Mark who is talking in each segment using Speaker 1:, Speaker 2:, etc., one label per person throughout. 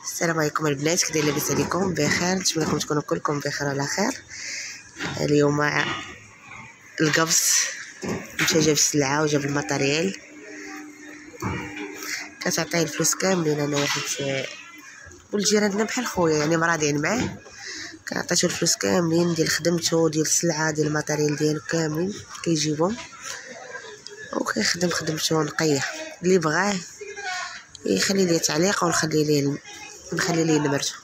Speaker 1: السلام عليكم البنات، كي لاباس عليكم؟ بخير، نتمنى لكم تكونوا كلكم بخير وعلى خير. اليوم القبص مشى جاب السلعه وجاب الماتريال، كتعطيه الفلوس كاملين انايا حيت والجيران عندنا بحال خويا، يعني مراضيين معاه. كنعطيتو الفلوس كاملين ديال خدمتو ديال السلعه ديال الماتريال ديالو كاملين كيجيبهم وكيخدم خدمتو نقيه. اللي بغاه يخلي ليه تعليق ونخلي ليه نمرتو.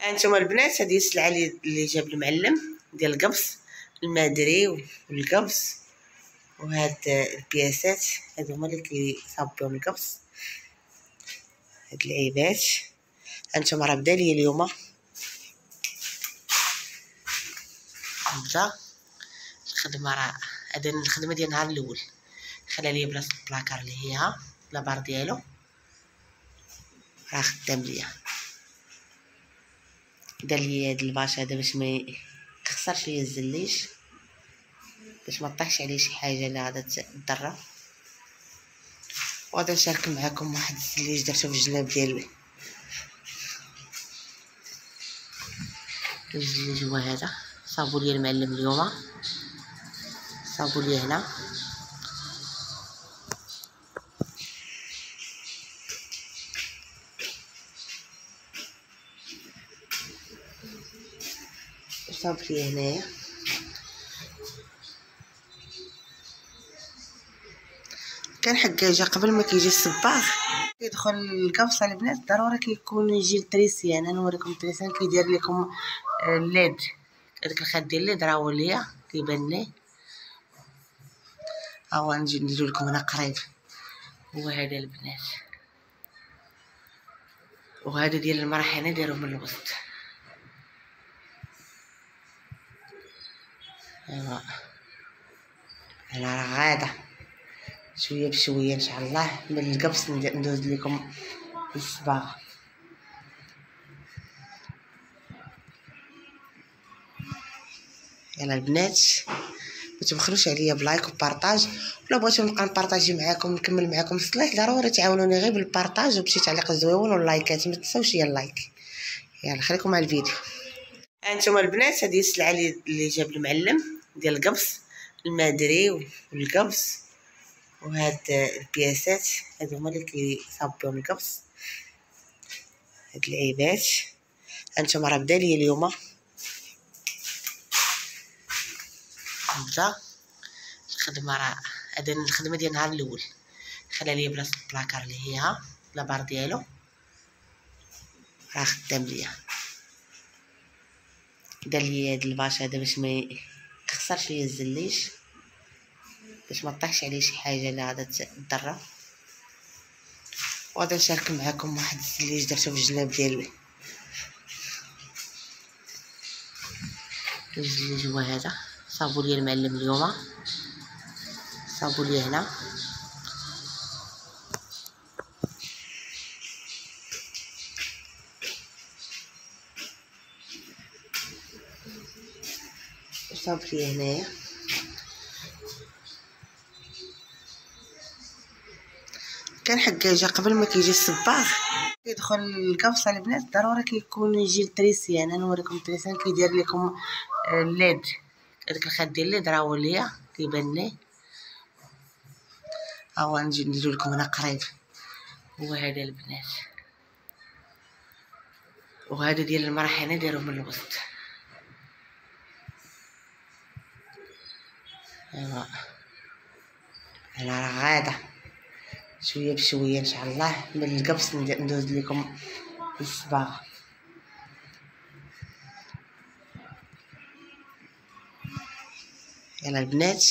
Speaker 1: هانتوما البنات، هذه السلعه اللي جاب المعلم ديال القبص، المادري والقبص، وهاد البياسات هادو هما اللي كيصاوب بهم القبص. هاد العيبات هانتوما راه بدا لي اليوم، بدا الخدمه. راه هذا الخدمه ديال النهار الاول خلى لي بلاصه البلاكار اللي هي لابار ديالو، راه خدام ليا. دار لي هاد الباش هذا باش ما يخسرش ليا الزليش، باش ما طيحش عليه شي حاجه اللي غادا تضرر. وغادي نشارك معكم واحد الزليش درتو في الجناب ديال الزليج. هو هذا صابو لي المعلم اليوم، صابو لي هنا. صاب لي هنايا. كان حكاجه قبل ما كيجي الصباغ كيدخل القبصه البنات ضروري كيكون يجي التريسيان. انا نوريكم التريسيان كيدير لكم الليد، هذاك الخد ديال الليد راه هو ليا كيبان لي. هاو نجي نديرو لكم هنا قريب. هو هذا البنات، وهذا ديال المرح هنا دايروه من الوسط. ايوا انا راه غاده شويه بشويه ان شاء الله من القبص ندوز لكم الصباغه. يلا البنات، ما تبخلوش عليا بلايك وبارطاج، ولا بغيتو نبقى نبارطاجي معاكم نكمل معاكم الصلاح ضروري تعاونوني غير بالبارطاج وبشي تعليق زويون واللايكات، ما تنساوش ليا اللايك. يلا خليكم مع الفيديو. هانتوما البنات، هذه السلعه اللي جاب المعلم ديال القبص، المادري والقبص، وهاد البياسات هادو هما اللي كيصاوب بهم القبص. هاد العيبات هانتوما راه بدا لي اليوم، بدا الخدمه. راه هذا الخدمه ديال النهار الاول خلى لي بلاصه البلاكار اللي هي لابار ديالو، راه خدام ليا. دار لي هاد الباش هذا باش ما يخسرش ليا الزليش، باش ما طيحش عليه شي حاجه اللي غادا تضرر. وغادي نشارك معكم واحد الزليج درتو في الجناب ديال الزليج. هو هذا صابو لي المعلم اليوم، صابو لي هنا. صاب لي هنايا. كان حكاجه قبل ما كيجي الصباغ كيدخل القبصه البنات ضروري كيكون يجي التريسيان. انا نوريكم التريسيان كيدير لكم الليد، هذاك الخد ديال الليد راه هو ليا كيبان لي. هاو نجي نديرو لكم هنا قريب. هو هذا البنات، وهذا ديال المرح هنا دايروه من الوسط. ايوا انا راه غاده شويه بشويه ان شاء الله من القبص ندوز لكم الصباغه. يلا البنات،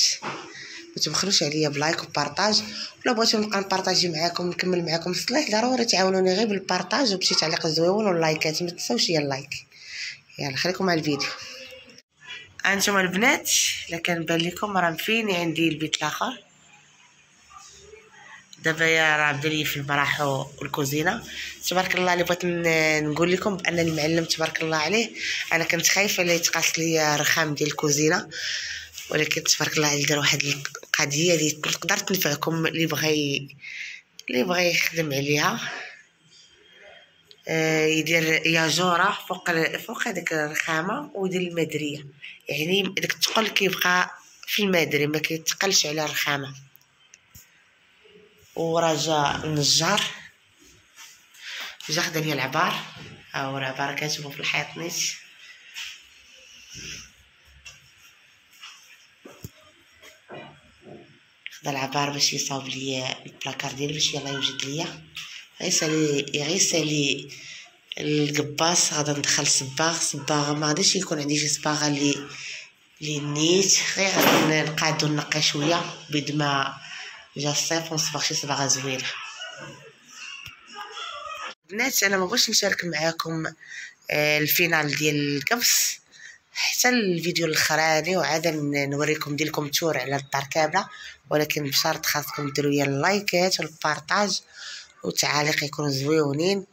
Speaker 1: ما تبخلوش عليا بلايك وبارطاج، ولا بغيتو نبقى نبارطاجي معاكم نكمل معاكم الصلاح ضروري تعاونوني غير بالبارطاج وبشي تعليق زويون واللايكات، ما تنساوش ليا اللايك. يلا خليكم مع الفيديو. هانتوما البنات، الا كان بان لكم راه فيني عندي البيت الاخر دابا يا راه بدا لي في المراح والكوزينه. تبارك الله اللي بغيت نقول لكم بان المعلم تبارك الله عليه، انا كنت خايفه لا يتقاس لي رخام ديال الكوزينه، ولكن تبارك الله عليه دار واحد القضيه اللي تقدر تنفعكم اللي بغى يخدم عليها. يدير ياجوره فوق هذيك الرخامه ويدير المدريه، يعني داك الثقل كيبقى في المدري ما كيتقلش على الرخامه. ورجا النجار جا خدا ليا العبار، ها هو العبار كتشوفو في الحيط نيت. خدا العبار باش يصاوب ليا البلاكار ديالي باش يلاه يوجد ليا. غيسالي القباص، غادا ندخل صباغ ما غاديش يكون عندي شي صباغه اللي نيت، غير غادي نقادو نقي شويه بيد ما جا الصيف ونصبغ شي صباغه زوينه. بنات انا ما بغيتش نشارك معاكم الفينال ديال القبص حتى الفيديو الاخراني، وعاده نوريكم نديرلكم تور على الدار كامله، ولكن بشرط خاصكم ديروا لي اللايكات والبارطاج والتعاليق يكونوا زويونين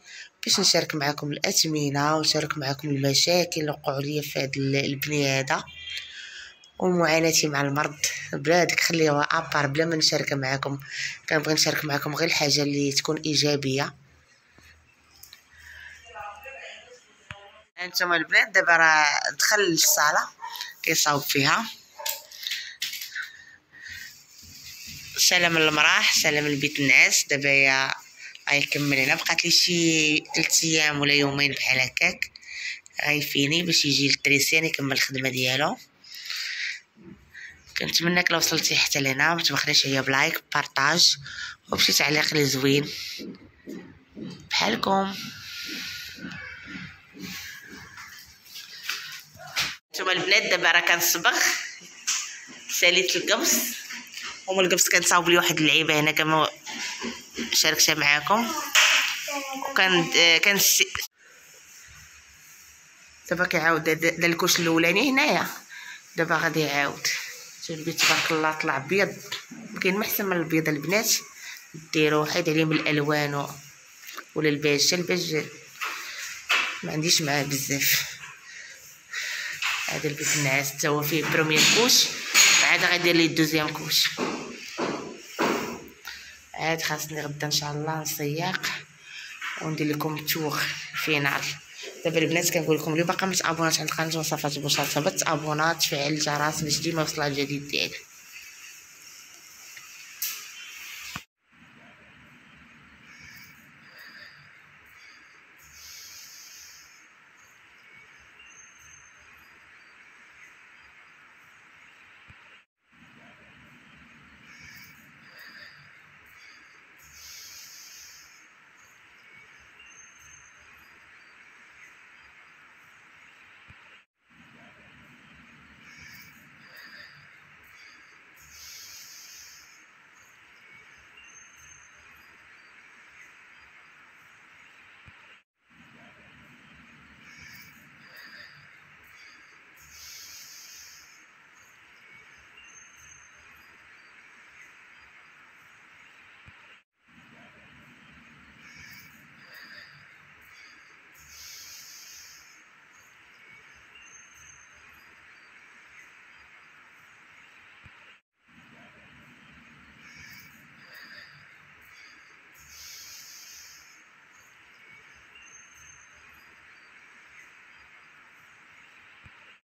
Speaker 1: باش نشارك معكم الاثمنه ونشارك معكم المشاكل اللي وقعوا لي في هذا البني هذا ومعاناتي مع المرض. بلادك خليوها ابار بلا ما نشارك معكم، كنبغي نشارك معكم غير الحاجه اللي تكون ايجابيه. هانتوما البنات دابا راه دخل للصاله كيصاوب فيها. سلام المراح سلام البيت النعاس. دابا يا غيكمل هنا، بقات لي شي 3 ايام ولا يومين بحال هكاك غيفيني باش يجي للتريسيان يكمل الخدمه ديالو. كنتمنىك لو وصلتي حتى لهنا ما تبخليش عليا بلايك بارطاج وبشي تعليق لي زوين بحالكم. نتوما البنات دابا راه كنصبغ، ساليت القبص ومن القبص كنصاوب لي واحد اللعيبه هنا كما شاركتها معاكم. وكان دابا كيعاود دار الكوش الاولاني هنايا، دابا غادي يعاود. البيت تبارك الله طلع بيض، كاين ما احسن من البيض البنات، ديروا حيد عليه من الالوان ولا البيج. البيج ما عنديش معاه بزاف. هذا البيت النعاس حتى هو فيه بروميير كوش، عاد غيدير لي دوزيام كوش. عاد خاصني غدا ان شاء الله نسيق وندير لكم توغ فينال. دابا البنات كنقول لكم اللي باقا متابونات عند قناه وصفات بوشاره تابت ابونات، تفعل الجرس باش ديما يوصلها الجديد ديالي.